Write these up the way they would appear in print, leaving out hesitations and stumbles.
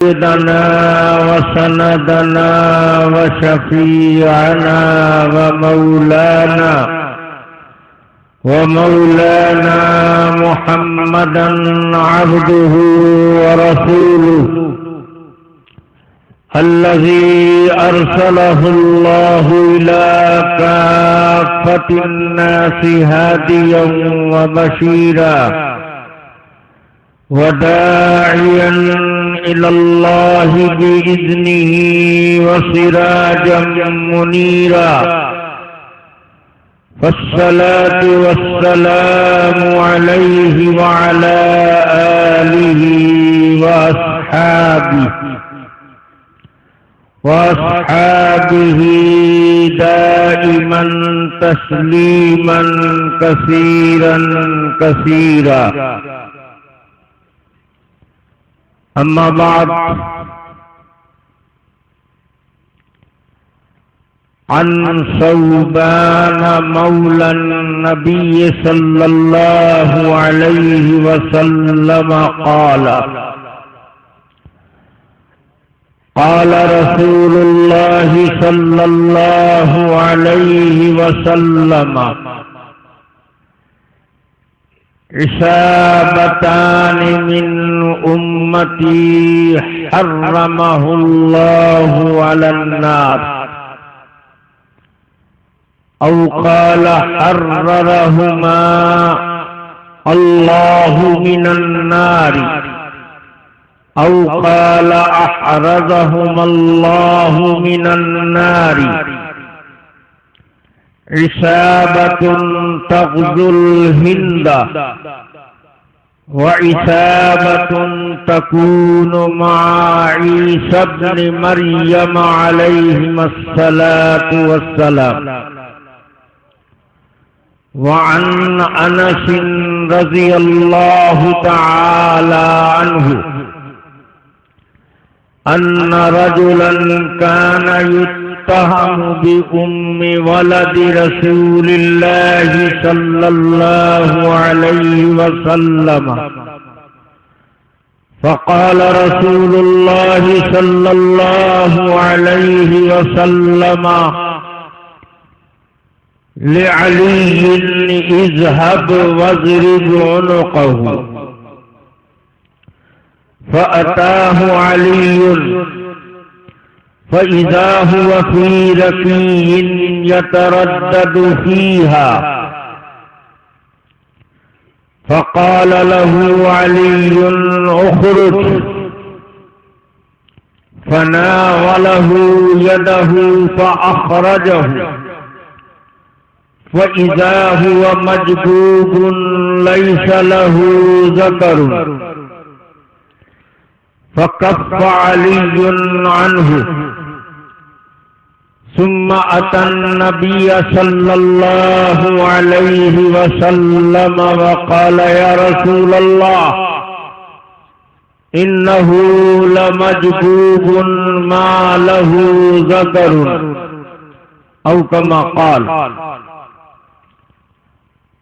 سيدنا وسندنا وشفيعنا ومولانا محمدا عبده ورسوله الذي أرسله الله إلى كافة الناس هاديا وبشيرا وداعيا إلى الله بإذنه وسراجا منيرا فالصلاة والسلام عليه وعلى آله وأصحابه دائما تسليما كثيرا أما بعد عن ثوبان مولى النبي صلى الله عليه وسلم قال رسول الله صلى الله عليه وسلم عصابتان من أمتي حرمه الله على النار أو قال حررهما الله من النار أو قال أحرزهما الله من النار عصابة تغزو الهند وعصابة تكون مع عيسى ابن مريم عليهما الصلاة والسلام. وعن أنس رضي الله تعالى عنه أن رجلا كان يتهم بأم ولد رسول الله صلى الله عليه وسلم فقال رسول الله صلى الله عليه وسلم لعلي اذهب واضرب عنقه فأتاه علي فإذا هو في ركي يتردد فيها فقال له علي اخرج فناوله يده فأخرجه فإذا هو مجذوب ليس له ذكر فكف علي عنه ثم أتى النبي صلى الله عليه وسلم وقال يا رسول الله إنه لمجذوب ما له ذكر أو كما قال.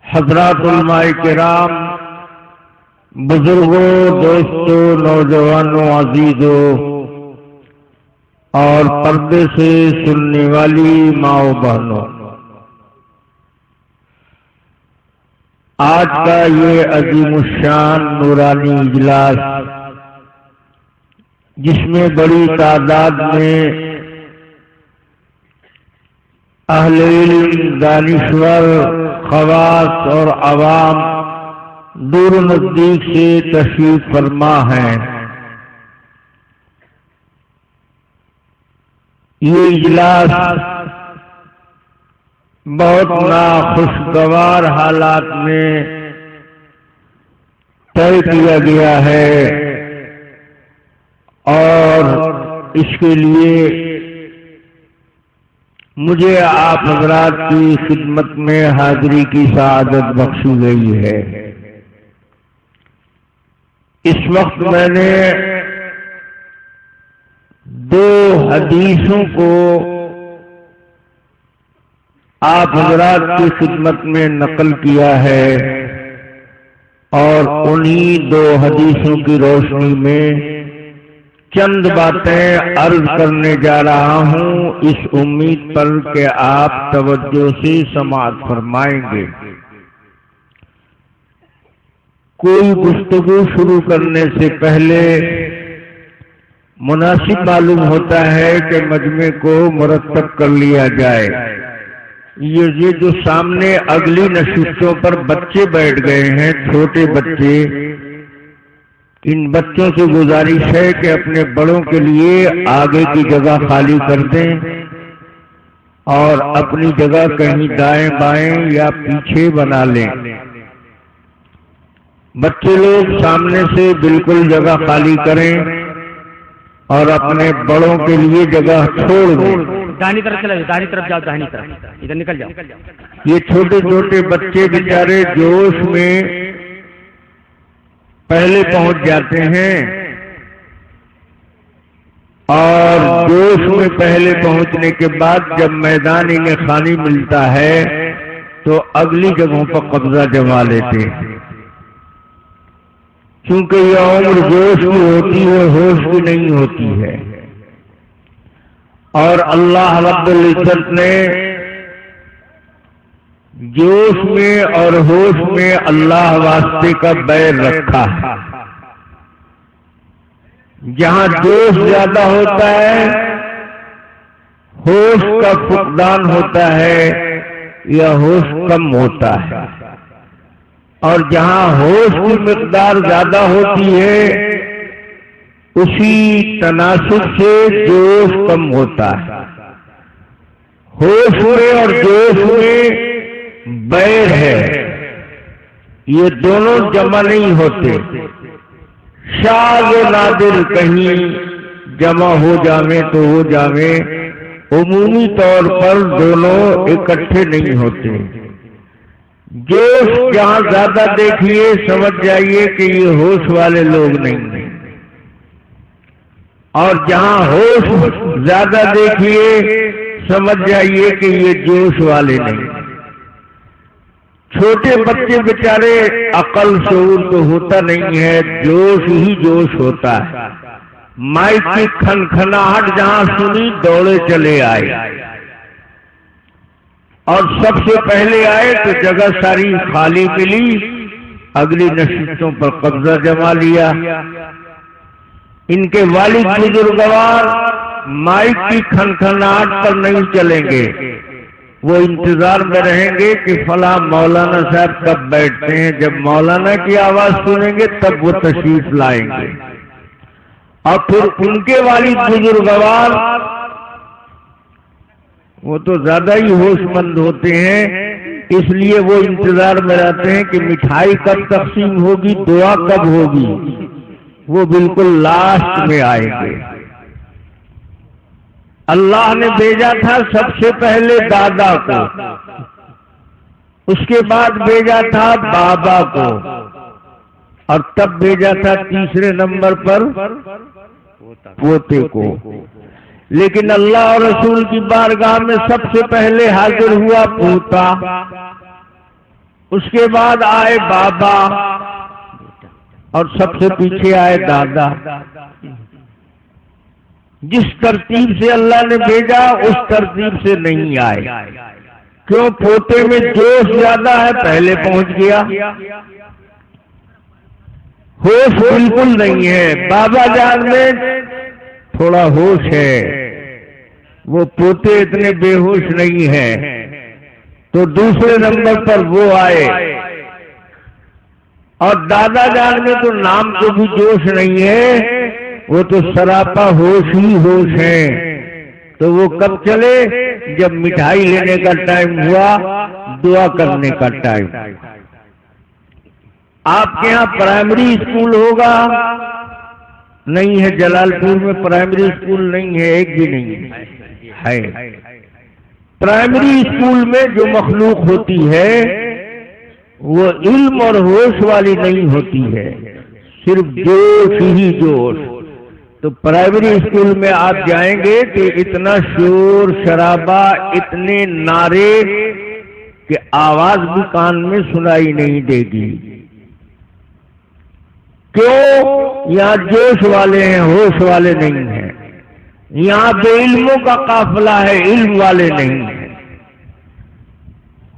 حضرات علماء کرام، بزرگوں، دوستوں، نوجوانوں، عزیزوں اور پردے سے سننے والی ماؤں بہنوں، آج کا یہ عظیم الشان نورانی اجلاس، جس میں بڑی تعداد میں اہل علم، دانشور، خواص اور عوام دور و نزدیک سے تشریف فرما ہیں، یہ اجلاس بہت ناخوشگوار حالات میں طے کیا گیا ہے اور اس کے لیے مجھے آپ حضرات کی خدمت میں حاضری کی سعادت بخشی گئی ہے۔ اس وقت میں نے دو حدیثوں کو آپ حضرات کی خدمت میں نقل کیا ہے اور انہی دو حدیثوں کی روشنی میں چند باتیں عرض کرنے جا رہا ہوں اس امید پر کہ آپ توجہ سے سماعت فرمائیں گے۔ کوئی گفتگو شروع کرنے سے پہلے مناسب معلوم ہوتا ہے کہ مجمع کو مرتب کر لیا جائے۔ یہ جو سامنے اگلی نشستوں پر بچے بیٹھ گئے ہیں، چھوٹے بچے، ان بچوں سے گزارش ہے کہ اپنے بڑوں کے لیے آگے کی جگہ خالی کر دیں اور اپنی جگہ کہیں دائیں بائیں یا پیچھے بنا لیں۔ بچے لوگ سامنے سے بالکل جگہ خالی کریں اور اپنے بڑوں کے لیے جگہ چھوڑ دیں۔ داہنی طرف چلے، داہنی طرف جاؤ، داہنی طرف ادھر نکل جاؤ۔ یہ چھوٹے چھوٹے بچے بیچارے جوش میں پہلے پہنچ جاتے ہیں اور جوش میں پہلے پہنچنے کے بعد جب میدان انہیں خالی ملتا ہے تو اگلی جگہوں پر قبضہ جما لیتے ہیں۔ کیونکہ یہ عمر جوش کی ہوتی ہے، ہوش کی نہیں ہوتی ہے، اور اللہ رب العزت نے جوش میں اور ہوش میں اللہ واسطے کا بیر رکھا ہے۔ جہاں جوش زیادہ ہوتا ہے، ہوش کا فقدان ہوتا ہے یا ہوش کم ہوتا ہے، اور جہاں ہوش کی مقدار زیادہ ہوتی ہے اسی تناسب سے جوش کم ہوتا ہے۔ ہوش میں اور جوش میں بیر ہے، یہ دونوں جمع نہیں ہوتے۔ شاذ و نادر کہیں جمع ہو جاویں تو ہو جاویں، عمومی طور پر دونوں اکٹھے نہیں ہوتے۔ جوش جہاں زیادہ دیکھیے سمجھ جائیے کہ یہ ہوش والے لوگ نہیں ہیں، اور جہاں ہوش زیادہ دیکھیے سمجھ جائیے کہ یہ جوش والے نہیں۔ چھوٹے بچے بیچارے عقل شعور تو ہوتا نہیں ہے، جوش ہی جوش ہوتا ہے۔ مائک کی کھنکھناہٹ جہاں سنی دوڑے چلے آئے، اور سب سے پہلے آئے تو جگہ ساری خالی ملی، اگلی نشستوں پر قبضہ جما لیا۔ ان کے والد بزرگوار مائک کی کھنکھناہٹ پر نہیں چلیں گے، وہ انتظار میں رہیں گے کہ فلاں مولانا صاحب کب بیٹھتے ہیں، جب مولانا کی آواز سنیں گے تب وہ تشریف لائیں گے۔ اور پھر ان کے والد بزرگوار وہ تو زیادہ ہی ہوش مند ہوتے ہیں، اس لیے وہ انتظار میں رہتے ہیں کہ مٹھائی کب تقسیم ہوگی، دعا کب ہوگی، وہ بالکل لاسٹ میں آئیں گے۔ اللہ نے بھیجا تھا سب سے پہلے دادا کو، اس کے بعد بھیجا تھا بابا کو، اور تب بھیجا تھا تیسرے نمبر پر پوتے کو۔ لیکن اللہ اور رسول کی بارگاہ میں سب سے پہلے حاضر ہوا پوتا، اس کے بعد آئے بابا، اور سب سے پیچھے آئے دادا۔ جس ترتیب سے اللہ نے بھیجا اس ترتیب سے نہیں آئے، کیوں؟ پوتے میں جوش زیادہ ہے، پہلے پہنچ گیا۔ ہوش بالکل نہیں ہے، بابا جان میں تھوڑا ہوش ہے، وہ پوتے اتنے بے ہوش نہیں ہیں، تو دوسرے نمبر پر وہ آئے۔ اور دادا جان میں تو نام کو بھی جوش نہیں ہے، وہ تو سراپا ہوش ہی ہوش ہے۔ تو وہ کب چلے؟ جب مٹھائی لینے کا ٹائم ہوا، دعا کرنے کا ٹائم۔ آپ کے ہاں پرائمری اسکول ہوگا؟ نہیں ہے، جلال پور میں پرائمری اسکول نہیں ہے، ایک بھی نہیں ہے۔ پرائمری اسکول میں جو مخلوق ہوتی ہے وہ علم اور ہوش والی نہیں ہوتی ہے، صرف جوش ہی جوش۔ تو پرائمری اسکول میں آپ جائیں گے کہ اتنا شور شرابہ، اتنے نعرے کہ آواز بھی کان میں سنائی نہیں دے گی۔ کیوں؟ یہاں جوش والے ہیں، ہوش والے نہیں ہیں. یہاں بے علموں کا قافلہ ہے، علم والے نہیں ہیں.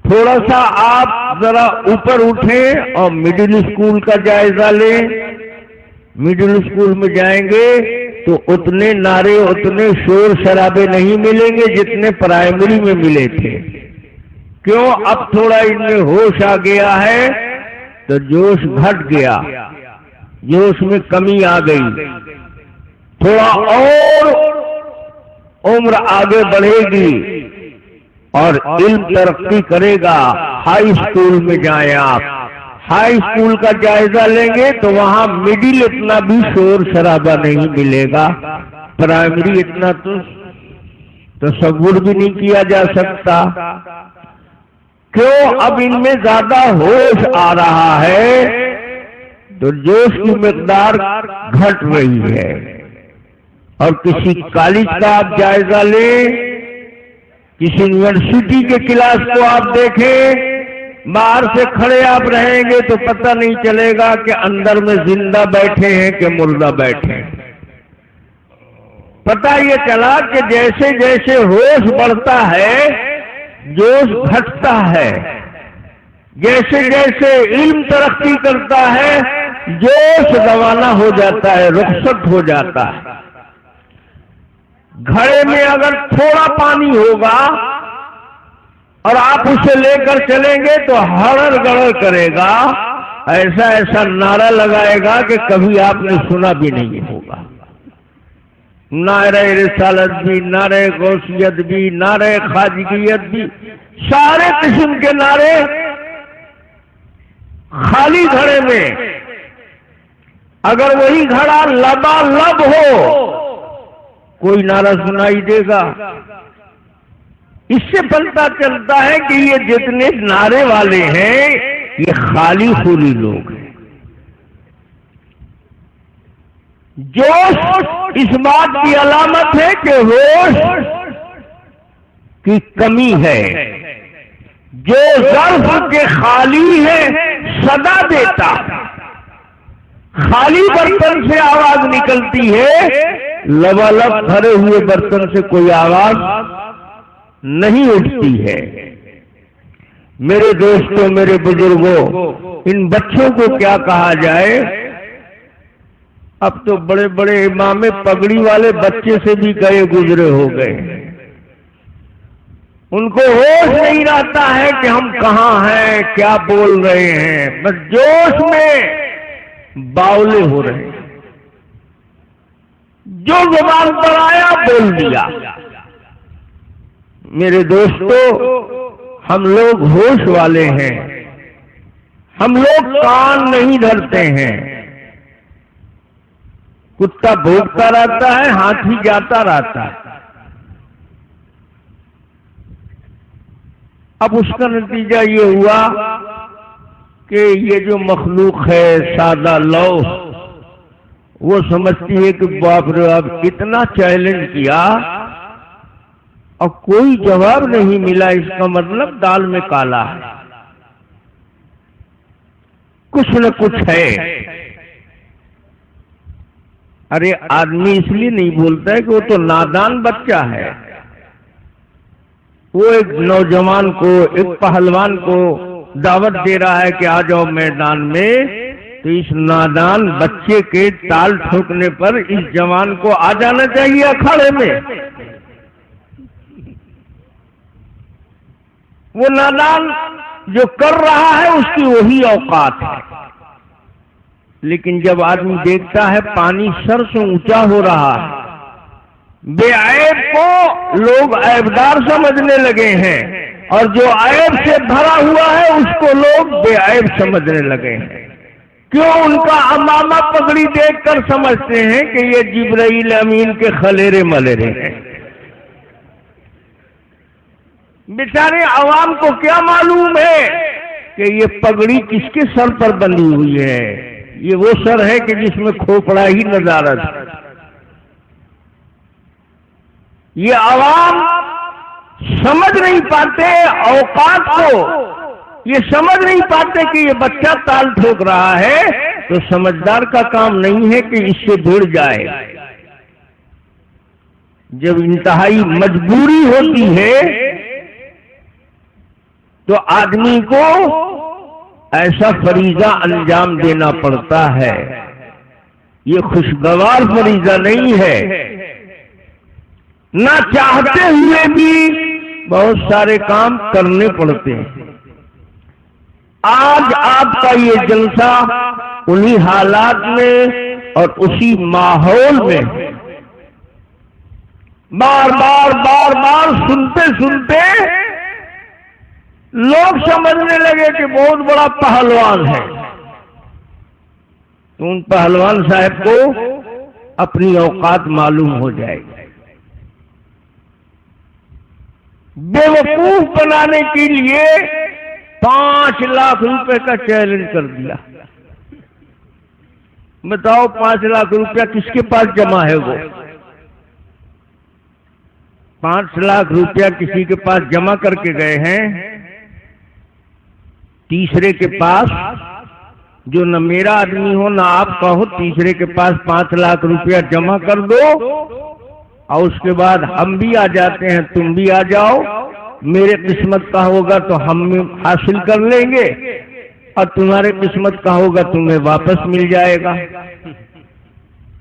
تھوڑا سا آپ ذرا اوپر اٹھیں اور مڈل اسکول کا جائزہ لیں. مڈل اسکول میں جائیں گے تو اتنے نعرے، اتنے شور شرابے نہیں ملیں گے جتنے پرائمری میں ملے تھے. کیوں؟ اب تھوڑا ان میں ہوش آ گیا ہے تو جوش گھٹ گیا، جوش میں کمی آ گئی. تھوڑا اور عمر آگے بڑھے گی اور علم ترقی کرے گا. ہائی اسکول میں جائیں آپ، ہائی اسکول کا جائزہ لیں گے تو وہاں مڈل اتنا بھی شور شرابہ نہیں ملے گا. پرائمری اتنا تو تصور بھی نہیں کیا جا سکتا. کیوں؟ اب ان میں زیادہ ہوش آ رہا ہے تو جوش کی مقدار گھٹ رہی ہے. اور کسی کالج کا آپ جائزہ لیں، کسی یونیورسٹی کے کلاس کو آپ دیکھیں، باہر سے کھڑے آپ رہیں گے تو پتہ نہیں چلے گا کہ اندر میں زندہ بیٹھے ہیں کہ مردہ بیٹھے ہیں. پتہ یہ چلا کہ جیسے جیسے ہوش بڑھتا ہے جوش گھٹتا ہے، جیسے جیسے علم ترقی کرتا ہے جوش روانہ ہو جاتا ہے، رخصت ہو جاتا ہے. گھڑے میں اگر تھوڑا پانی ہوگا اور آپ اسے لے کر چلیں گے تو ہڑر گڑر کرے گا، ایسا ایسا نعرہ لگائے گا کہ کبھی آپ نے سنا بھی نہیں ہوگا. نعرہ رسالت بھی، نعرہ غوثیت بھی، نعرہ خواجگیت بھی، سارے قسم کے نعرے خالی گھڑے میں. اگر وہی گھڑا لبالب ہو کوئی نعرہ سنائی دے گا. اس سے پتہ چلتا ہے کہ یہ جتنے نعرے والے ہیں یہ خالی خوری لوگ ہیں. جوش اس بات کی علامت ہے کہ ہوش کی کمی ہے. جو ظرف کے خالی ہے صدا دیتا، خالی برتن سے آواز نکلتی ہے، لبالب بھرے ہوئے برتن سے کوئی آواز نہیں اٹھتی ہے. میرے دوستوں، میرے بزرگوں، ان بچوں کو کیا کہا جائے؟ اب تو بڑے بڑے امام پگڑی والے بچے سے بھی گئے گزرے ہو گئے. ان کو ہوش نہیں رہتا ہے کہ ہم کہاں ہیں، کیا بول رہے ہیں، بس جوش میں باولے ہو رہے ہیں. جو زبان پر آیا بول دیا. میرے دوستو، ہم لوگ ہوش والے ہیں، ہم لوگ کان نہیں دھرتے ہیں. کتا بھوکتا رہتا ہے، ہاتھی جاتا رہتا ہے. اب اس کا نتیجہ یہ ہوا کہ یہ جو مخلوق ہے سادہ لو، وہ سمجھتی ہے کہ باپ رے اب اتنا چیلنج کیا اور کوئی جواب نہیں ملا، اس کا مطلب دال میں کالا ہے، کچھ نہ کچھ ہے. ارے آدمی اس لیے نہیں بولتا ہے کہ وہ تو نادان بچہ ہے. وہ ایک نوجوان کو، ایک پہلوان کو دعوت دے رہا ہے کہ آ جاؤ میدان میں، تو اس نادان بچے کے تال ٹھوکنے پر اس جوان کو آ جانا چاہیے اکھاڑے میں. وہ نادان جو کر رہا ہے اس کی وہی اوقات ہے. لیکن جب آدمی دیکھتا ہے پانی سر سے اونچا ہو رہا ہے، بے عیب کو لوگ عیبدار سمجھنے لگے ہیں، اور جو عیب سے بھرا ہوا ہے اس کو لوگ بے عیب سمجھنے لگے ہیں. کیوں؟ ان کا امامہ پگڑی دیکھ کر سمجھتے ہیں کہ یہ جبرائیل امین کے خلیرے ملیرے ہیں. بیچارے عوام کو کیا معلوم ہے کہ یہ پگڑی کس کے سر پر بندھی ہوئی ہے؟ یہ وہ سر ہے کہ جس میں کھوپڑا ہی نظارت ہے. یہ عوام سمجھ نہیں پاتے اوقات کو، یہ سمجھ نہیں پاتے کہ یہ بچہ تال ٹھوک رہا ہے تو سمجھدار کا کام نہیں ہے کہ اس سے بھڑ جائے. جب انتہائی مجبوری ہوتی ہے تو آدمی کو ایسا فریضہ انجام دینا پڑتا ہے. یہ خوشگوار فریضہ نہیں ہے. نہ چاہتے ہوئے بھی بہت سارے کام کرنے پڑتے ہیں. آج آپ کا یہ جلسہ انہی حالات میں اور اسی ماحول میں بار بار سنتے سنتے لوگ سمجھنے لگے کہ بہت بڑا پہلوان ہے. تو ان پہلوان صاحب کو اپنی اوقات معلوم ہو جائے گی. بیوقوف بنانے کے لیے 5 لاکھ روپے کا چیلنج کر دیا. بتاؤ 5 لاکھ روپیہ کس کے پاس جمع ہے؟ وہ 5 لاکھ روپیہ کسی کے پاس جمع کر کے گئے ہیں، تیسرے کے پاس، جو نہ میرا آدمی ہو نہ آپ کا ہو، تیسرے کے پاس 5 لاکھ روپیہ جمع کر دو اور اس کے بعد ہم بھی آ جاتے ہیں، تم بھی آ جاؤ، میرے قسمت کا ہوگا تو ہم حاصل کر لیں گے اور تمہارے قسمت کا ہوگا تمہیں واپس مل جائے گا.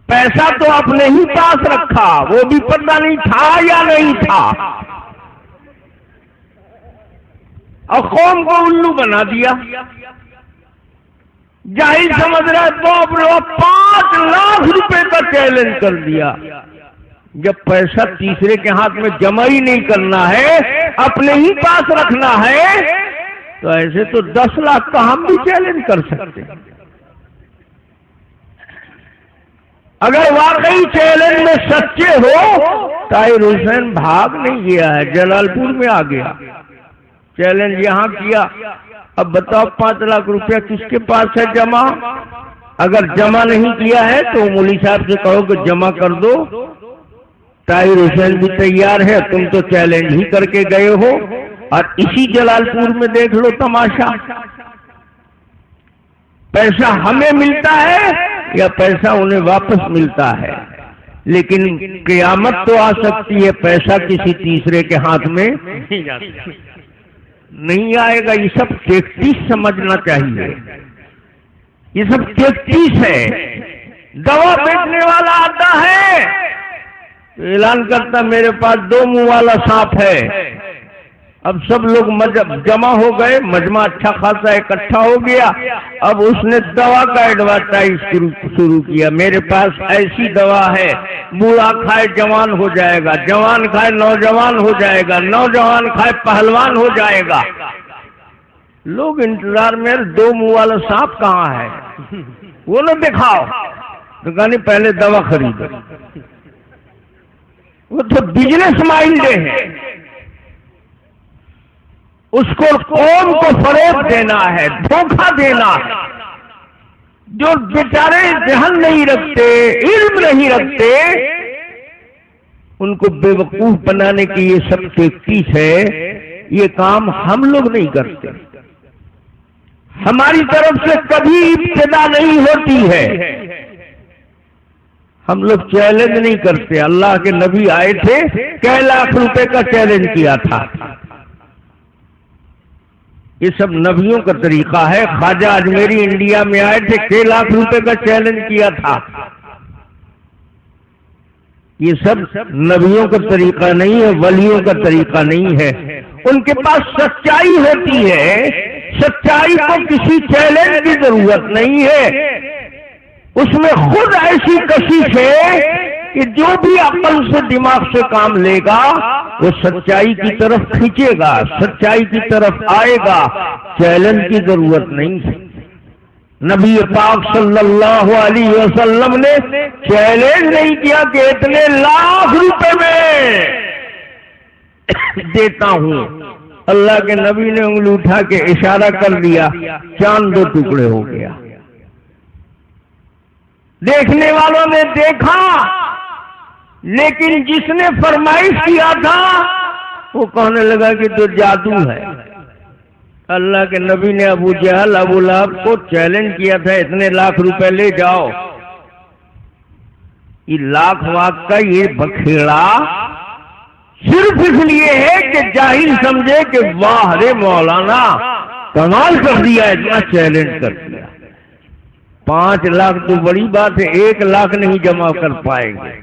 پیسہ تو اپنے ہی پاس رکھا، وہ بھی پتہ نہیں تھا یا نہیں تھا، اور قوم کو الو بنا دیا. جاہل سمجھ رہا ہے 5 لاکھ روپے کا چیلنج کر دیا. جب پیسہ تیسرے کے ہاتھ میں جمع ہی نہیں کرنا ہے، اپنے ہی پاس رکھنا ہے، تو ایسے تو 10 لاکھ کا ہم بھی چیلنج کر سکتے ہیں. اگر واقعی چیلنج میں سچے ہو، طاہر حسین بھاگ نہیں گیا ہے، جلال پور میں آ گیا، چیلنج یہاں کیا. اب بتاؤ 5 لاکھ روپیہ کس کے پاس ہے جمع؟ اگر جمع نہیں کیا ہے تو مولوی صاحب سے کہو کہ جمع کر دو. طاہر حسین بھی تیار ہے، تم تو چیلنج ہی کر کے گئے ہو. اور اسی جلال پور میں دیکھ لو تماشا، پیسہ ہمیں ملتا ہے یا پیسہ انہیں واپس ملتا ہے. لیکن قیامت تو آ سکتی ہے، پیسہ کسی تیسرے کے ہاتھ میں نہیں آئے گا. یہ سب ٹیکٹس سمجھنا چاہیے، یہ سب ٹیکٹس ہے. دوا بیچنے والا آتا ہے، اعلان کرتا میرے پاس 2 منہ والا سانپ ہے. اب سب لوگ جمع ہو گئے، مجمع اچھا خاصا اکٹھا ہو گیا. اب اس نے دوا کا ایڈورٹائز شروع کیا، میرے پاس ایسی دوا ہے، بوڑھا کھائے جوان ہو جائے گا، جوان کھائے نوجوان ہو جائے گا، نوجوان کھائے پہلوان ہو جائے گا. لوگ انتظار میں 2 منہ والا سانپ کہاں ہے، وہ نہ دکھاؤ. تو کہانی پہلے دوا خریدو. وہ تو بزنس مائنڈ ہے، اس کو قوم کو فریب دینا ہے، دھوکہ دینا ہے. جو بیچارے ذہن نہیں رکھتے، علم نہیں رکھتے، ان کو بے وقوف بنانے کی یہ سب ٹیکٹس ہے. یہ کام ہم لوگ نہیں کرتے، ہماری طرف سے کبھی ابتدا نہیں ہوتی ہے. ہم لوگ چیلنج نہیں کرتے. اللہ کے نبی آئے تھے، کئی لاکھ روپے کا چیلنج کیا تھا. یہ سب نبیوں کا طریقہ ہے. خواجہ اجمیری انڈیا میں آئے تھے، 6 لاکھ روپے کا چیلنج کیا تھا. یہ سب نبیوں کا طریقہ نہیں ہے، ولیوں کا طریقہ نہیں ہے. ان کے پاس سچائی ہوتی ہے، سچائی کو کسی چیلنج کی ضرورت نہیں ہے. اس میں خود ایسی کشش ہے کہ جو بھی عقل سے دماغ سے کام لے گا وہ سچائی کی طرف کھینچے گا، سچائی کی طرف آئے گا. چیلنج کی ضرورت نہیں ہے. نبی پاک صلی اللہ علیہ وسلم نے چیلنج نہیں کیا کہ اتنے لاکھ روپے میں دیتا ہوں. اللہ کے نبی نے انگلی اٹھا کے اشارہ کر دیا، چاند 2 ٹکڑے ہو گیا. دیکھنے والوں نے دیکھا، لیکن جس نے فرمائش کیا تھا وہ کہنے لگا کہ تو جادو ہے. اللہ کے نبی نے ابو جہل ابو لہب کو چیلنج کیا تھا اتنے لاکھ روپے لے جاؤ. یہ لاکھ واک کا یہ بکھیڑا صرف اس لیے ہے کہ جاہل سمجھے کہ واہ رے مولانا کمال کر دیا، اتنا چیلنج کر دیا. 5 لاکھ تو بڑی بات ہے، 1 لاکھ نہیں جمع کر پائیں گے.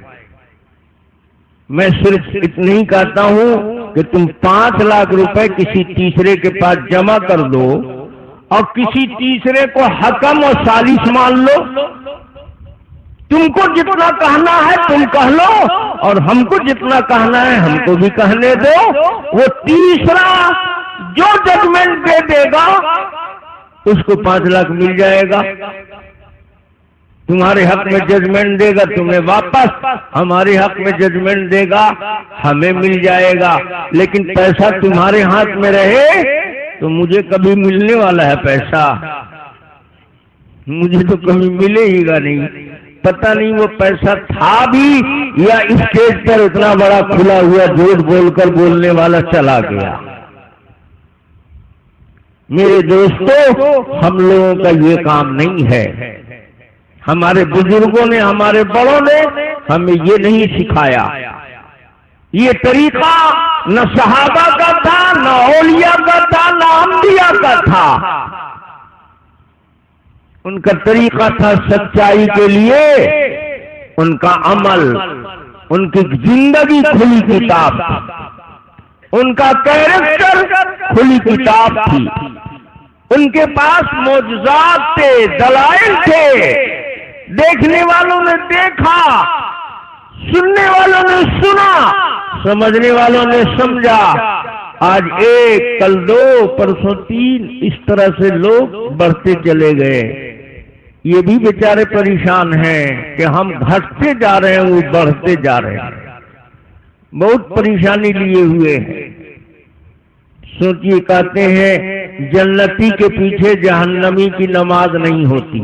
میں صرف اتنا ہی کہتا ہوں کہ تم 5 لاکھ روپے کسی تیسرے کے پاس جمع کر دو اور کسی تیسرے کو حکم اور ثالث مان لو. تم کو جتنا کہنا ہے تم کہہ لو اور ہم کو جتنا کہنا ہے ہم کو بھی کہنے دو. وہ تیسرا جو ججمنٹ دے دے گا اس کو 5 لاکھ مل جائے گا. تمہارے حق میں ججمنٹ دے گا تمہیں واپس، ہمارے حق میں ججمنٹ دے گا ہمیں مل جائے گا. لیکن پیسہ تمہارے ہاتھ میں رہے تو مجھے کبھی ملنے والا ہے پیسہ؟ مجھے تو کبھی ملے ہی گا نہیں. پتہ نہیں وہ پیسہ تھا بھی یا اسٹیج پر اتنا بڑا کھلا ہوا جھوٹ بول کر بولنے والا چلا گیا. میرے دوستو، ہم لوگوں کا یہ کام نہیں ہے. ہمارے بزرگوں نے ہمارے بڑوں نے ہمیں یہ نہیں سکھایا. یہ طریقہ نہ صحابہ کا تھا، نہ اولیاء کا تھا، نہ انبیاء کا تھا. ان کا طریقہ تھا سچائی کے لیے ان کا عمل، ان کی زندگی کھلی کتاب تھی، ان کا کیریکٹر کھلی کتاب تھی. ان کے پاس معجزات تھے، دلائل تھے. دیکھنے والوں نے دیکھا، سننے والوں نے سنا، سمجھنے والوں نے سمجھا. آج 1 کل 2 پرسوں 3 اس طرح سے لوگ بڑھتے چلے گئے. یہ بھی بیچارے پریشان ہیں کہ ہم گھٹتے جا رہے ہیں وہ بڑھتے جا رہے ہیں. بہت پریشانی لیے ہوئے ہیں. سوچیے، کہتے ہیں جنتی کے پیچھے جہنمی کی نماز نہیں ہوتی.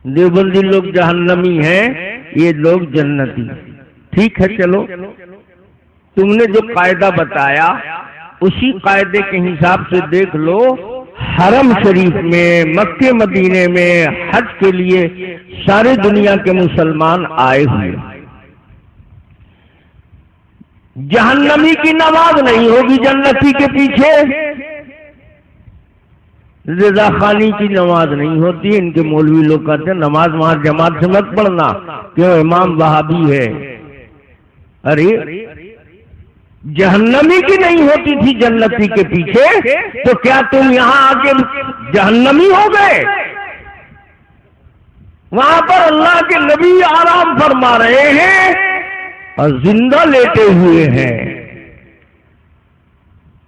دیوبندی لوگ جہنمی ہیں، یہ لوگ جنتی. ٹھیک ہے، چلو تم نے جو قاعدہ بتایا اسی قاعدے کے حساب سے دیکھ لو. حرم شریف میں، مکے مدینے میں حج کے لیے سارے دنیا کے مسلمان آئے ہوئے. جہنمی کی نماز نہیں ہوگی جنتی کے پیچھے. رضا خانی کی نماز نہیں ہوتی. ان کے مولوی لوگ کہتے ہیں نماز وہاں جماعت سے مت پڑھنا، کیوں امام وہابی ہے. ارے جہنمی کی نہیں ہوتی تھی جنتی کے پیچھے، تو کیا تم یہاں آ کے جہنمی ہو گئے؟ وہاں پر اللہ کے نبی آرام فرما رہے ہیں اور زندہ لیٹے ہوئے ہیں.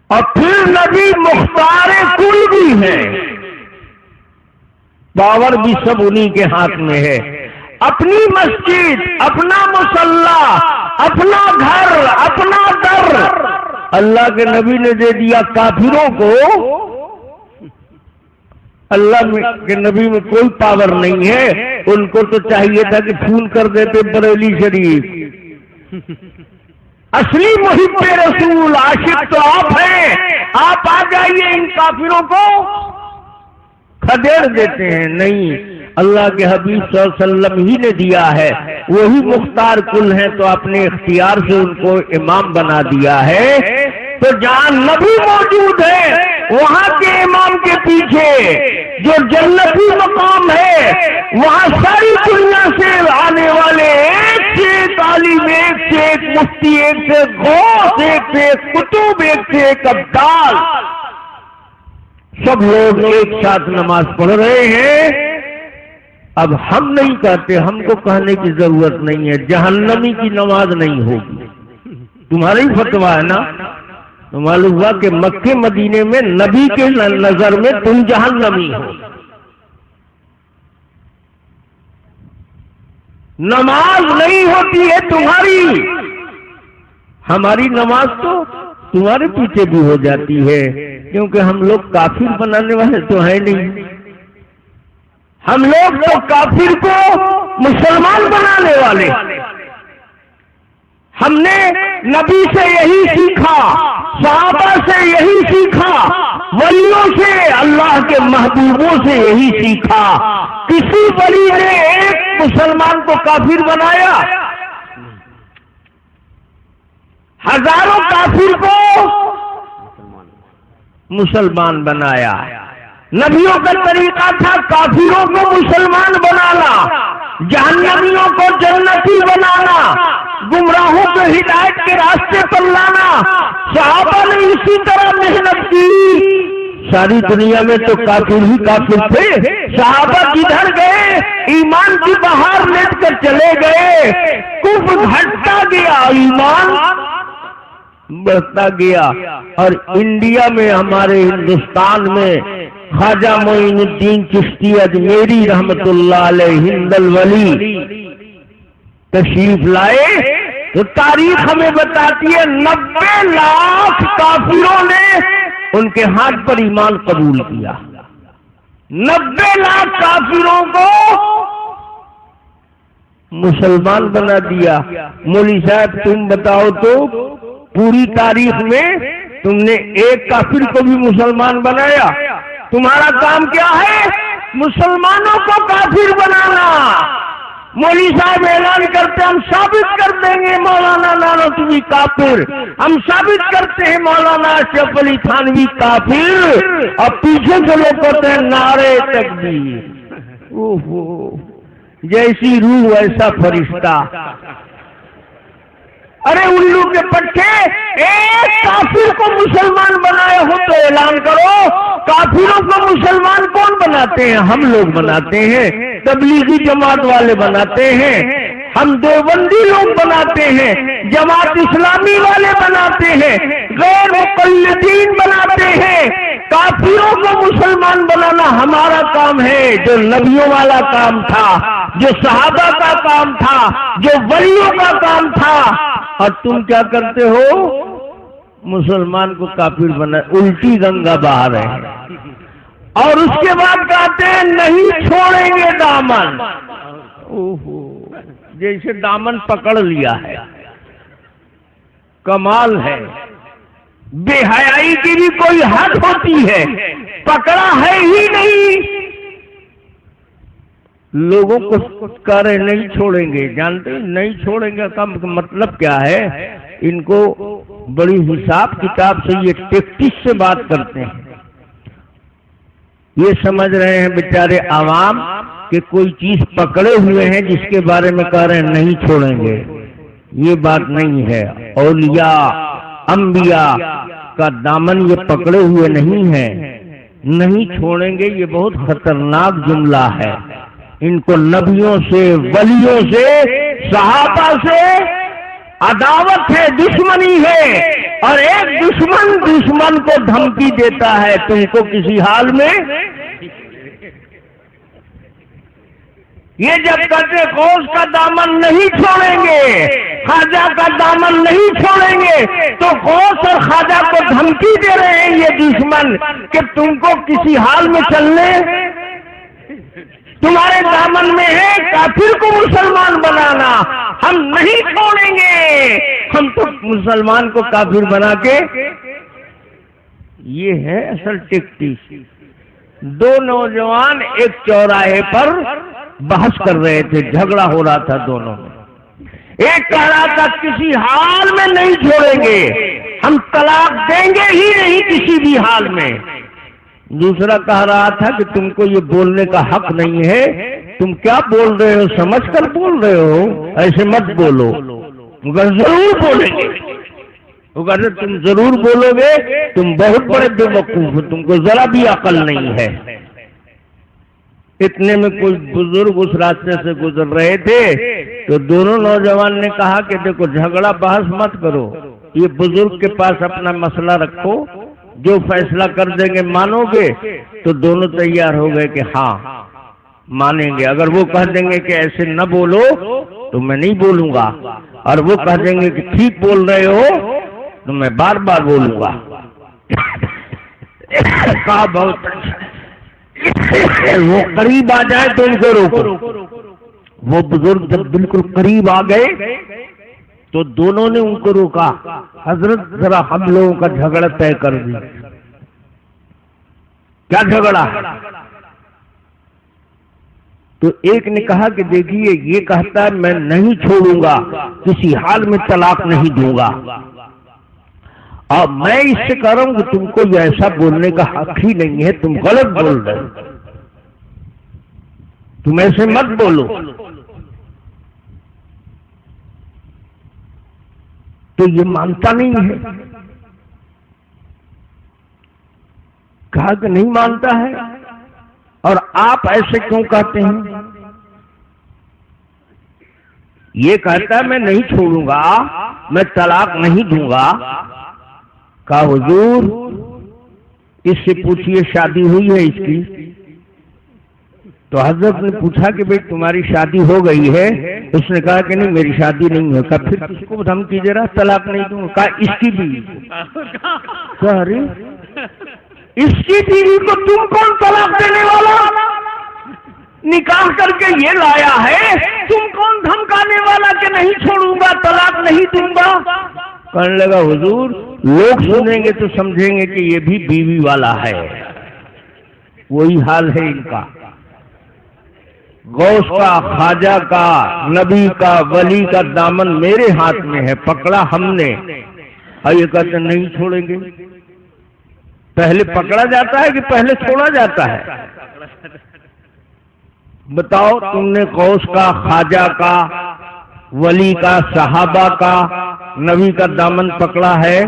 اور پھر نبی مختار کل بھی ہیں. پاور بھی سب انہی کے ہاتھ میں ہے. اپنی مسجد، اپنا مصلی، اپنا گھر، اپنا در اللہ کے نبی نے دے دیا کافروں کو. اللہ کے نبی میں کوئی پاور نہیں ہے. ان کو تو چاہیے تھا کہ فون کر دیتے بریلی شریف. اصلی محب رسول عاشق تو آپ ہیں، آپ آ جائیے. ان کافروں کو کھدیڑ دیتے ہیں. نہیں، اللہ کے حبیب صلی اللہ علیہ وسلم ہی نے دیا ہے. وہی مختار کل ہیں تو اپنے اختیار سے ان کو امام بنا دیا ہے. تو جہاں نبی موجود ہے وہاں کے امام کے پیچھے جو جنتی مقام ہے، وہاں ساری دنیا سے آنے والے ایک سے ایک عالم، ایک سے ایک مفتی، ایک سے غوث، ایک سے ایک کتب، ایک سے ایک ابدال، سب لوگ ایک ساتھ نماز پڑھ رہے ہیں. اب ہم نہیں کہتے، ہم کو کہنے کی ضرورت نہیں ہے. جہنمی کی نماز نہیں ہوگی. تمہارا ہی فتویٰ ہے نا. تو معلوم ہوا کہ مکے مدینے میں نبی کے نظر میں تم جہنمی ہو. نماز نہیں ہوتی ہے تمہاری. ہماری نماز تو تمہارے پیچھے بھی ہو جاتی ہے، کیونکہ ہم لوگ کافر بنانے والے تو ہیں نہیں. ہم لوگ تو کافر کو مسلمان بنانے والے. ہم نے نبی سے یہی سیکھا، صحابہ سے یہی سیکھا ولیوں سے، اللہ کے محبوبوں سے یہی سیکھا۔ کسی ولی نے ایک مسلمان کو کافر بنایا؟ ہزاروں کافر کو مسلمان بنایا۔ نبیوں کا طریقہ تھا کافروں کو مسلمان بنانا، جہنمیوں کو جنتی بنانا، گمراہوں کو ہدایت کے راستے پر لانا۔ صحابہ نے اسی طرح محنت کی۔ ساری دنیا میں تو کافر ہی کافر تھے، صحابہ کدھر گئے؟ ایمان کی بہار لیٹ کر چلے گئے۔ کفر گھٹتا گیا، ایمان بڑھتا گیا۔ اور انڈیا میں، ہمارے ہندوستان میں، خواجہ معین الدین چشتی اجمیری رحمت اللہ علیہ ہند الولی تشریف لائے تو تاریخ ہمیں بتاتی ہے 90 لاکھ کافروں نے ان کے ہاتھ پر ایمان قبول کیا۔ 90 لاکھ کافروں کو مسلمان بنا دیا۔ مولوی صاحب تم بتاؤ تو پوری تاریخ میں تم نے ایک کافر کو بھی مسلمان بنایا؟ تمہارا کام کیا ہے؟ مسلمانوں کو کافر بنانا۔ مولوی صاحب اعلان کرتے ہم ثابت کر دیں گے مولانا نانوتوی کافر، ہم ثابت کرتے ہیں مولانا اشرف علی تھانوی کافر، اور پیچھے سے لوگ کہتے ہیں نعرے تکبیر۔ اوہو، جیسی روح ایسا فرشتہ۔ ارے الو کے پٹھے، ایک کافر کو مسلمان بنائے ہو تو اعلان کرو۔ کافروں کو مسلمان کون بناتے ہیں؟ ہم لوگ بناتے ہیں، تبلیغی جماعت والے بناتے ہیں، ہم دیوبندی لوگ بناتے ہیں، جماعت اسلامی والے بناتے ہیں، غیر مقلدین بناتے ہیں۔ کافروں کو مسلمان بنانا ہمارا کام ہے، جو نبیوں والا کام تھا، جو صحابہ کا کام تھا، جو ولیوں کا کام تھا۔ اور تم کیا کرتے ہو؟ مسلمان کو کافر بنا، الٹی گنگا بہا رہے ہیں۔ اور اس کے بعد کہتے ہیں نہیں چھوڑیں گے دامن۔ اوہو، جیسے دامن پکڑ لیا ہے۔ کمال ہے، بے حیائی کی بھی کوئی حد ہوتی ہے، پکڑا ہے ہی نہیں۔ لوگوں کو کہہ رہے نہیں چھوڑیں گے، جانتے نہیں چھوڑیں گے کا مطلب کیا ہے؟ ان کو بڑی حساب کتاب سے یہ ٹیکٹکس سے بات کرتے ہیں۔ یہ سمجھ رہے ہیں بیچارے عوام کہ کوئی چیز پکڑے ہوئے ہیں جس کے بارے میں کہہ رہے ہیں نہیں چھوڑیں گے۔ یہ بات نہیں ہے۔ اولیاء انبیاء کا دامن یہ پکڑے ہوئے نہیں ہے، نہیں چھوڑیں گے، یہ بہت خطرناک جملہ ہے۔ ان کو نبیوں سے، ولیوں سے، صحابہ سے عداوت ہے، دشمنی ہے۔ اور ایک دشمن کو دھمکی دیتا ہے تم کو کسی حال میں۔ یہ جب کہتے غوث کا دامن نہیں چھوڑیں گے، خواجہ کا دامن نہیں چھوڑیں گے، تو غوث اور خواجہ کو دھمکی دے رہے ہیں یہ دشمن کہ تم کو کسی حال میں چلنے تمہارے دامن میں ہے کافر کو مسلمان بنانا، ہم نہیں چھوڑیں گے، ہم تو مسلمان کو کافر بنا کے۔ یہ ہے اصل ٹیکٹکس۔ دو نوجوان ایک چوراہے پر بحث کر رہے تھے، جھگڑا ہو رہا تھا دونوں میں۔ ایک کہہ رہا تھا کسی حال میں نہیں چھوڑیں گے، ہم طلاق دیں گے ہی نہیں کسی بھی حال میں۔ دوسرا کہہ رہا تھا کہ تم کو یہ بولنے کا حق نہیں ہے، تم کیا بول رہے ہو، سمجھ کر بول رہے ہو، ایسے مت بولو۔ مگر ضرور بولیں گے، اگر تم ضرور بولو گے، تم بہت بڑے بے وقوف ہو، تم کو ذرا بھی عقل نہیں ہے۔ اتنے میں کوئی بزرگ اس راستے سے گزر رہے تھے تو دونوں نوجوان نے کہا کہ دیکھو جھگڑا بحث مت کرو، یہ بزرگ کے پاس اپنا مسئلہ رکھو، جو فیصلہ کر دیں گے مانو گے؟ تو دونوں تیار ہو گئے کہ ہاں مانیں گے۔ اگر وہ کہہ دیں گے کہ ایسے نہ بولو تو میں نہیں بولوں گا، اور وہ کہہ دیں گے کہ ٹھیک بول رہے ہو تو میں بار بار بولوں گا۔ کہا بہت وہ قریب آ جائے تو ان کو روکو۔ وہ بزرگ جب بالکل قریب آ گئے تو دونوں نے ان کو روکا، حضرت ذرا ہم لوگوں کا جھگڑا طے کر دی۔ کیا جھگڑا ہے؟ تو ایک نے کہا کہ دیکھیے یہ کہتا ہے میں نہیں چھوڑوں گا، کسی حال میں طلاق نہیں دوں گا، اور میں اس سے کہہ رہا ہوں کہ تم کو ایسا بولنے کا حق ہی نہیں ہے، تم غلط بول رہے ہو، تم ایسے مت بولو۔ تو یہ مانتا نہیں ہے، کہا کہ نہیں مانتا ہے، اور آپ ایسے کیوں کہتے ہیں؟ یہ کہتا ہے میں نہیں چھوڑوں گا، میں طلاق نہیں دوں گا۔ کہا حضور اس سے پوچھئے شادی ہوئی ہے اس کی؟ تو حضرت نے پوچھا کہ بھئی تمہاری شادی ہو گئی ہے؟ اس نے کہا کہ نہیں میری شادی نہیں ہے۔ کہا پھر کس کو دھمکی دے رہا طلاق نہیں دوں گا؟ کہا اس کی بیوی کو۔ کہا ارے اس کی بیوی کو تم کون طلاق دینے والا؟ نکاح کر کے یہ لایا ہے، تم کون دھمکانے والا کہ نہیں چھوڑوں گا طلاق نہیں دوں گا؟ کہنے لگا حضور لوگ سنیں گے تو سمجھیں گے کہ یہ بھی بیوی والا ہے۔ وہی حال ہے ان کا، غوث کا، خواجہ کا، نبی کا، ولی کا دامن میرے ہاتھ میں ہے، پکڑا ہم نے، اور یہ کہتے نہیں چھوڑیں گے۔ پہلے پکڑا جاتا ہے کہ پہلے چھوڑا جاتا ہے؟ بتاؤ تم نے غوث کا، خواجہ کا، ولی کا، صحابہ کا، نبی کا دامن پکڑا ہے؟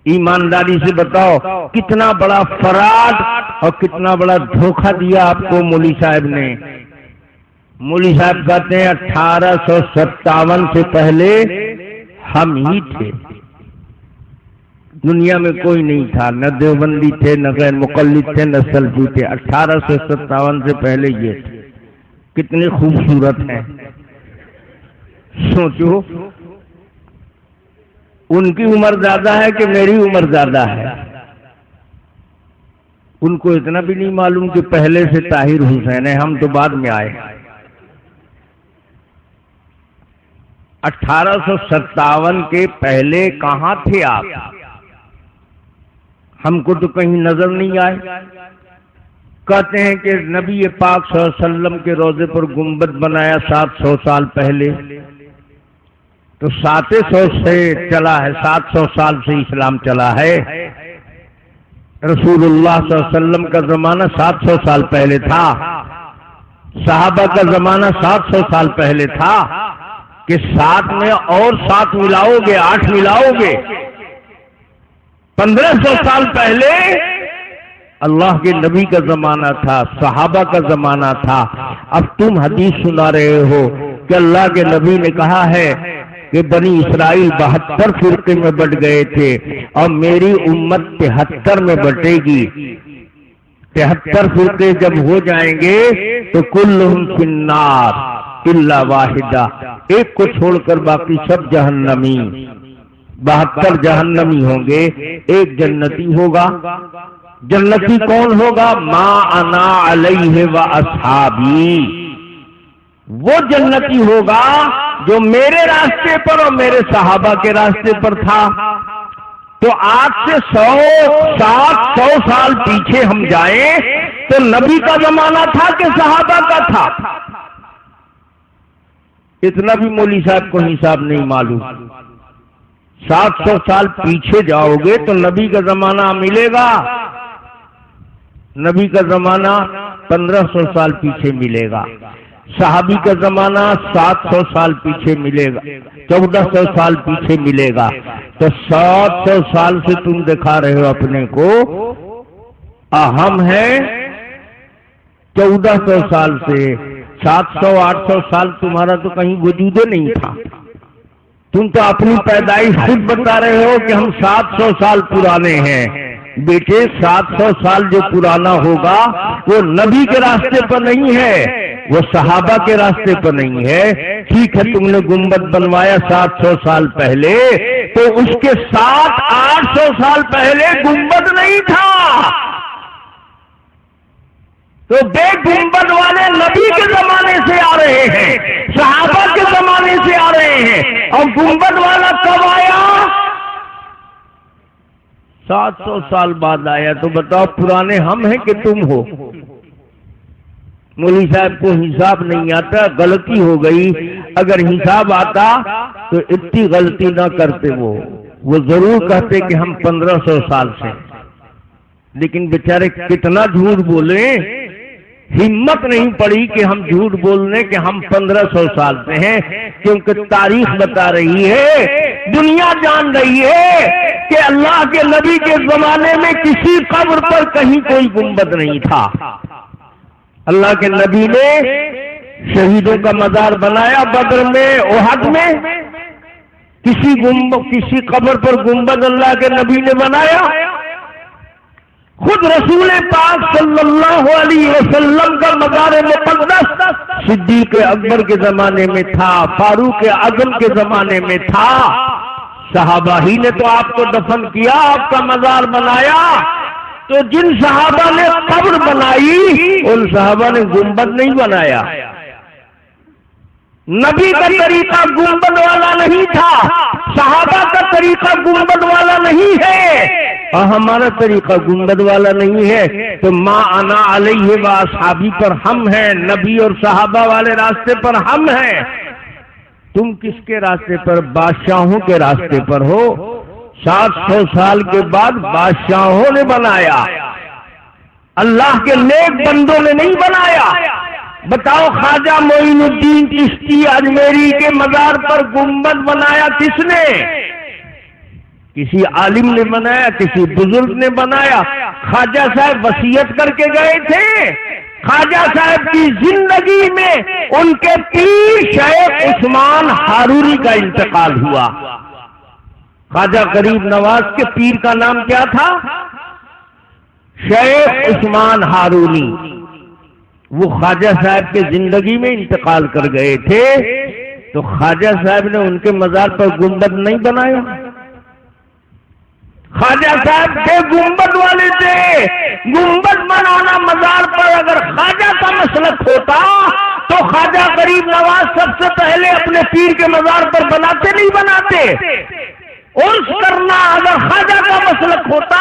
ایمانداری سے بتاؤ کتنا بڑا فراڈ اور کتنا بڑا دھوکہ دیا آپ کو مولوی صاحب نے۔ مولوی صاحب کہتے ہیں 1857 سے پہلے ہم ہی تھے، دنیا میں کوئی نہیں تھا، نہ دیوبندی تھے، نہ غیر مقلد تھے، نہ سلفی تھے، 1857 سے پہلے یہ تھے۔ کتنے خوبصورت ہیں، سوچو ان کی عمر زیادہ ہے کہ میری عمر زیادہ ہے؟ ان کو اتنا بھی نہیں معلوم کہ پہلے سے طاہر حسین ہے، ہم تو بعد میں آئے۔ 1857 کے پہلے کہاں تھے آپ؟ ہم کو تو کہیں نظر نہیں آئے۔ کہتے ہیں کہ نبی پاک صلی اللہ علیہ وسلم کے روضے پر گنبد بنایا 700 سال پہلے، تو 700 سے چلا ہے، 700 سال سے اسلام چلا ہے۔ رسول اللہ صلی اللہ علیہ وسلم کا زمانہ 700 سال پہلے تھا، صحابہ کا زمانہ 700 سال پہلے تھا، کہ 7 میں اور 7 ملاؤ گے 8 ملاؤ گے، 1500 سال پہلے اللہ کے نبی کا زمانہ تھا، صحابہ کا زمانہ تھا۔ اب تم حدیث سنا رہے ہو کہ اللہ کے نبی نے کہا ہے کہ بنی اسرائیل 72 فرقے میں بٹ گئے تھے اور میری امت 73 میں بٹے گی۔ 73 فرقے جب ہو جائیں گے تو کلہم فی النار الا واحدہ، ایک کو چھوڑ کر باقی سب جہنمی، 72 جہنمی ہوں گے، ایک جنتی ہوگا۔ جنتی کون ہوگا؟ ما انا علیہ و اصحابی، وہ جنتی ہوگا جو میرے راستے پر اور میرے صحابہ کے راستے پر تھا۔ تو آج سے 100 سال پیچھے ہم جائیں تو نبی کا زمانہ تھا کہ صحابہ کا تھا؟ اتنا بھی مولوی صاحب کو حساب نہیں معلوم۔ 700 سال پیچھے جاؤ گے تو نبی کا زمانہ ملے گا، نبی کا زمانہ 1500 سال پیچھے ملے گا، صحابی کا زمانہ 700 سال پیچھے ملے گا، 1400 سال پیچھے ملے گا۔ تو 700 سال سے تم دکھا رہے ہو اپنے کو، ہم ہیں 1400 سال سے، 700-800 سال تمہارا تو کہیں وجود نہیں تھا۔ تم تو اپنی پیدائش خود بتا رہے ہو کہ ہم 700 سال پرانے ہیں۔ بیٹے 700 سال جو پرانا ہوگا وہ نبی کے راستے پر نہیں ہے، وہ صحابہ کے راستے پر نہیں ہے۔ ٹھیک ہے تم نے گنبد بنوایا 700 سال پہلے، تو اس کے 700-800 سال پہلے گنبد نہیں تھا، تو بے گنبد والے نبی کے زمانے سے آ رہے ہیں، صحابہ کے زمانے سے آ رہے ہیں، اور گنبد والا کب آیا؟ 700 سال بعد آیا، تو بتاؤ پرانے ہم ہیں کہ تم ہو؟ مولوی صاحب کو حساب نہیں آتا، غلطی ہو گئی، اگر حساب آتا تو اتنی غلطی نہ کرتے۔ وہ ضرور کہتے کہ ہم 1500 سال سے، لیکن بیچارے کتنا جھوٹ بولے، ہمت نہیں پڑی کہ ہم جھوٹ بولنے کہ ہم 1500 سال سے ہیں، کیونکہ تاریخ بتا رہی ہے، دنیا جان رہی ہے کہ اللہ کے نبی کے زمانے میں کسی قبر پر کہیں کوئی گنبد نہیں تھا۔ اللہ کے نبی نے شہیدوں کا مزار بنایا بدر میں، احد میں، کسی قبر پر گنبد اللہ کے نبی نے بنایا؟ خود رسول پاک صلی اللہ علیہ وسلم کا مزار مقدس صدیق اکبر کے زمانے میں تھا، فاروق اعظم کے زمانے میں تھا، صحابہ ہی نے تو آپ کو دفن کیا، آپ کا مزار بنایا۔ تو جن صحابہ نے قبر بنائی ان صحابہ نے گنبد نہیں بنایا۔ نبی کا طریقہ گنبد والا نہیں تھا، صحابہ کا طریقہ گنبد والا نہیں ہے، اور ہمارا طریقہ گنبد والا نہیں ہے۔ تو ما انا علیہ و اصحابی پر ہم ہیں، نبی اور صحابہ والے راستے پر ہم ہیں۔ تم کس کے راستے پر؟ بادشاہوں کے راستے پر ہو۔ 700 سال کے بعد بادشاہوں نے بنایا، اللہ کے نیک بندوں نے نہیں بنایا۔ بتاؤ خواجہ معین الدین چشتی اجمیری کے مزار پر گنبد بنایا کس نے؟ کسی عالم نے بنایا، کسی بزرگ نے بنایا؟ خواجہ صاحب وصیت کر کے گئے تھے، خواجہ صاحب کی زندگی میں ان کے پیر شیخ عثمان ہارونی کا انتقال ہوا۔ خواجہ غریب نواز کے پیر کا نام کیا تھا؟ شیخ عثمان ہارونی۔ وہ خواجہ صاحب کے زندگی میں انتقال کر گئے تھے، تو خواجہ صاحب نے ان کے مزار پر گنبد نہیں بنایا۔ خواجہ صاحب کے گنبد والے تھے، گنبد بنانا مزار پر اگر خواجہ کا مسلک ہوتا تو خواجہ غریب نواز سب سے پہلے اپنے پیر کے مزار پر بناتے نہیں بناتے؟ عرس کرنا اگر خواجہ کا مسلک ہوتا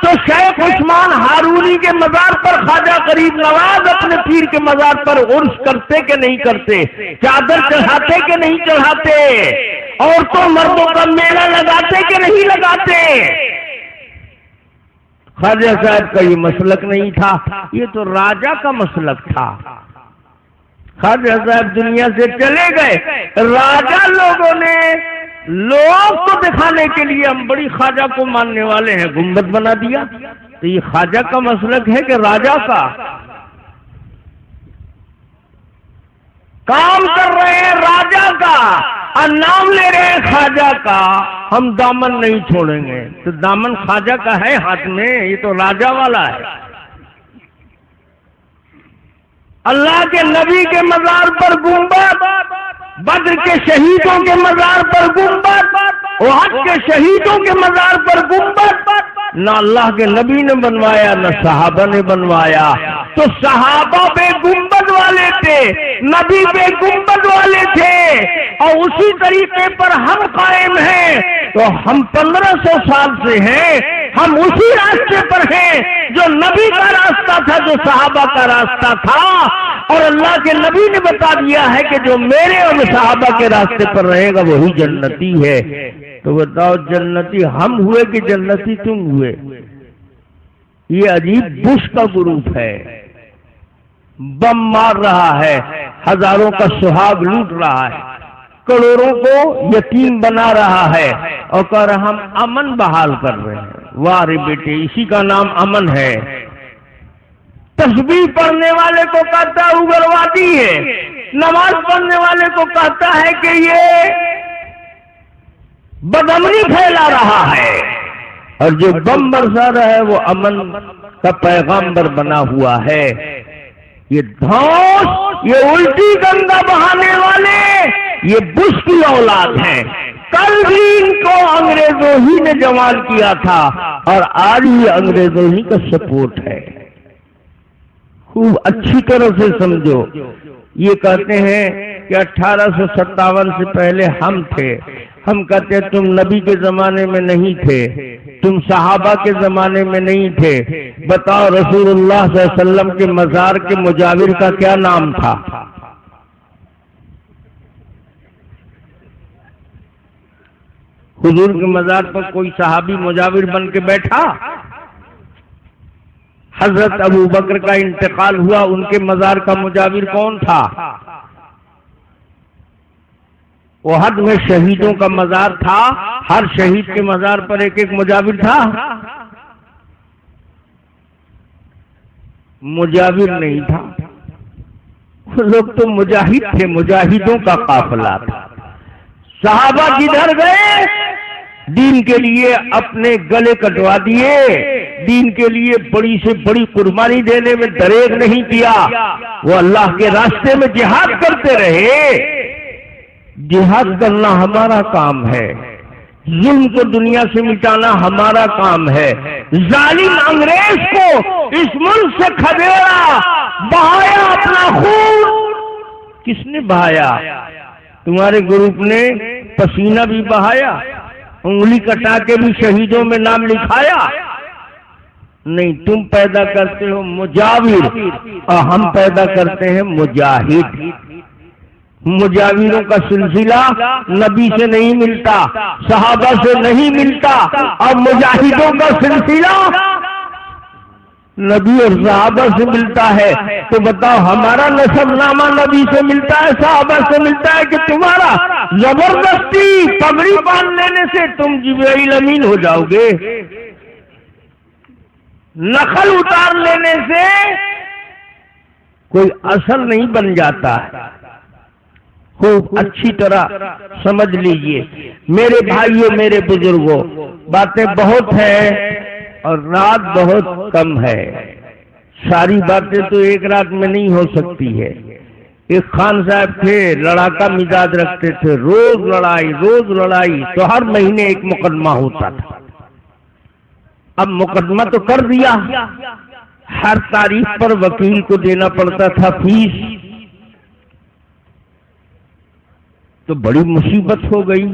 تو شیخ عثمان ہارونی کے مزار پر خواجہ غریب نواز اپنے پیر کے مزار پر عرس کرتے کہ نہیں کرتے؟ چادر چڑھاتے کہ نہیں چڑھاتے؟ عورتوں مردوں کا میلہ لگاتے کہ نہیں لگاتے؟ خواجہ صاحب کا یہ مسلک نہیں تھا، یہ تو راجا کا مسلک تھا۔ خواجہ صاحب دنیا سے چلے گئے، راجا لوگوں نے لوگ کو دکھانے کے لیے ہم بڑی خواجہ کو ماننے والے ہیں گنبد بنا دیا۔ تو یہ خواجہ کا مسلک ہے کہ راجا کا؟ کام کر رہے ہیں راجا کا اور نام لے رہے ہیں خواجہ کا، ہم دامن نہیں چھوڑیں گے۔ تو دامن خواجہ کا ہے ہاتھ میں، یہ تو راجا والا ہے۔ اللہ کے نبی کے مزار پر گنبد، بدر کے شہیدوں کے مزار پر گنبد، احد کے شہیدوں کے مزار پر گنبد نہ اللہ کے نبی نے بنوایا نہ صحابہ نے بنوایا۔ تو صحابہ بے گنبد والے تھے، نبی بے گنبد والے تھے، اور اسی طریقے پر ہم قائم ہیں۔ تو ہم 1500 سال سے ہیں، ہم اسی راستے پر ہیں جو نبی کا راستہ تھا، جو صحابہ کا راستہ تھا، اور اللہ کے نبی نے بتا دیا ہے کہ جو میرے اور صحابہ کے راستے پر رہے گا وہی جنتی ہے۔ تو بتاؤ جنتی ہم ہوئے کہ جنتی تم ہوئے؟ یہ عجیب بش کا گروپ ہے، بم مار رہا ہے، ہزاروں کا سہاگ لوٹ رہا ہے، کروڑوں کو یتیم بنا رہا ہے، اور کہہ رہا ہم امن بحال کر رہے ہیں۔ واہ رے بیٹے، اسی کا نام امن ہے۔ تسبیح پڑھنے والے کو کہتا ہے اگروادی ہے، نماز پڑھنے والے کو کہتا ہے کہ یہ بدامنی پھیلا رہا ہے، اور جو بم برسا رہا ہے وہ امن کا پیغامبر بنا ہوا ہے۔ یہ دھوس، یہ الٹی گنگا بہانے والے، یہ بش کی اولاد ہیں۔ کل بھی ان کو انگریزوں ہی نے جوان کیا تھا، اور آج ہی انگریزوں ہی کا سپورٹ ہے۔ خوب اچھی طرح سے سمجھو، یہ کہتے ہیں کہ 1857 سے پہلے ہم تھے، ہم کہتے ہیں تم نبی کے زمانے میں نہیں تھے، تم صحابہ کے زمانے میں نہیں تھے، بتاؤ رسول اللہ صلی اللہ علیہ وسلم کے مزار کے مجاور کا کیا نام تھا؟ حضور کے مزار پر کوئی صحابی مجاور بن کے بیٹھا؟ حضرت ابو بکر کا انتقال ہوا، ان کے مزار کا مجاور کون تھا؟ احد میں شہیدوں کا مزار تھا، ہر شہید کے مزار پر ایک ایک مجاور تھا؟ مجاور نہیں تھا، وہ لوگ تو مجاہد تھے، مجاہدوں کا قافلہ تھا۔ صحابہ جدھر گئے دین کے لیے اپنے گلے کٹوا دیے، دین کے لیے بڑی سے بڑی قربانی دینے میں دریغ نہیں کیا، وہ اللہ کے راستے میں جہاد کرتے رہے۔ جہاد کرنا ہمارا کام ہے، ظلم کو دنیا سے مٹانا ہمارا کام ہے۔ ظالم انگریز کو اس ملک سے کھدیڑا، بہایا اپنا خون، کس نے بہایا؟ تمہارے گروپ نے پسینہ بھی بہایا، انگلی کٹا کے بھی شہیدوں میں نام لکھایا؟ نہیں، تم پیدا کرتے ہو مجاور اور ہم پیدا کرتے ہیں مجاہد۔ مجاوروں کا سلسلہ نبی سے نہیں ملتا، صحابہ سے نہیں ملتا، اور مجاہدوں کا سلسلہ نبی اور صحابہ سے ملتا ہے۔ تو بتاؤ ہمارا نسب نامہ نبی سے ملتا ہے، صحابہ سے ملتا ہے، کہ تمہارا زبردستی پگڑی باندھ لینے سے تم جبرائیل امین ہو جاؤ گے؟ نخل اتار لینے سے کوئی اصل نہیں بن جاتا ہے۔ خوب اچھی طرح سمجھ لیجئے میرے بھائیوں، میرے بزرگوں، باتیں بہت ہیں اور رات بہت کم ہے، ساری باتیں تو ایک رات میں نہیں ہو سکتی ہے۔ ایک خان صاحب تھے، لڑاکا مزاج رکھتے تھے، روز لڑائی روز لڑائی، تو ہر مہینے ایک مقدمہ ہوتا تھا۔ اب مقدمہ تو کر دیا، ہر تاریخ پر وکیل کو دینا پڑتا تھا فیس، تو بڑی مصیبت ہو گئی۔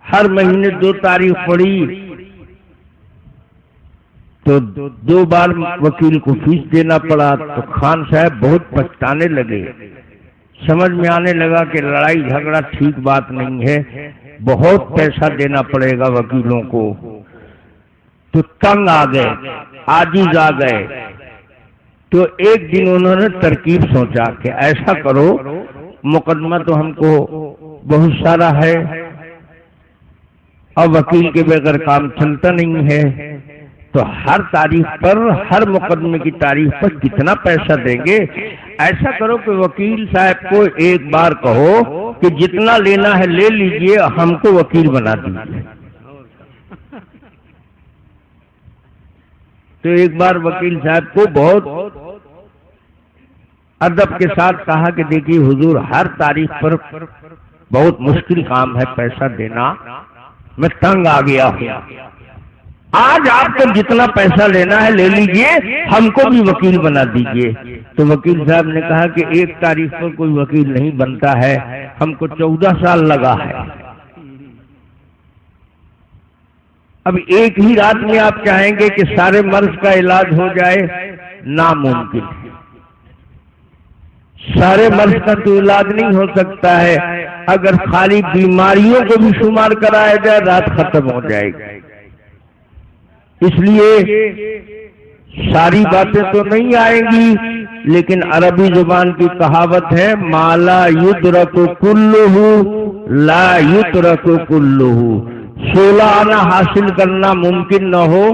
ہر مہینے 2 تاریخ پڑی تو 2 بار وکیل کو فیس دینا پڑا، تو خان صاحب بہت پچھتانے لگے، سمجھ میں آنے لگا کہ لڑائی جھگڑا ٹھیک بات نہیں ہے، بہت پیسہ دینا پڑے گا وکیلوں کو۔ تو تنگ آ گئے، عاجز آ گئے، تو ایک دن انہوں نے ترکیب سوچا کہ ایسا کرو، مقدمہ تو ہم کو بہت سارا ہے اور وکیل کے بغیر کام چلتا نہیں ہے، تو ہر تاریخ پر، ہر مقدمے کی تاریخ پر کتنا پیسہ دیں گے؟ ایسا کرو کہ وکیل صاحب کو ایک بار کہو کہ جتنا لینا ہے لے لیجئے، ہم کو وکیل بنا دیجئے۔ تو ایک بار وکیل صاحب کو بہت ادب کے ساتھ کہا کہ دیکھیے حضور، ہر تاریخ پر بہت مشکل کام ہے پیسہ دینا، میں تنگ آ گیا ہوں، آج آپ کو جتنا پیسہ لینا ہے لے لیجئے، ہم کو بھی وکیل بنا دیجئے۔ تو وکیل صاحب نے کہا کہ ایک تاریخ پر کوئی وکیل نہیں بنتا ہے، ہم کو 14 سال لگا ہے، اب ایک ہی رات میں آپ چاہیں گے کہ سارے مرض کا علاج ہو جائے؟ ناممکن ہے، سارے مرض کا تو علاج نہیں ہو سکتا ہے، اگر خالی بیماریوں کو بھی شمار کرایا جائے رات ختم ہو جائے گی۔ اس لیے ساری باتیں تو نہیں آئیں گی، لیکن عربی زبان کی کہاوت ہے ما لا یدرک کلہ لا یترک کلہ، 16 آنا حاصل کرنا ممکن نہ ہو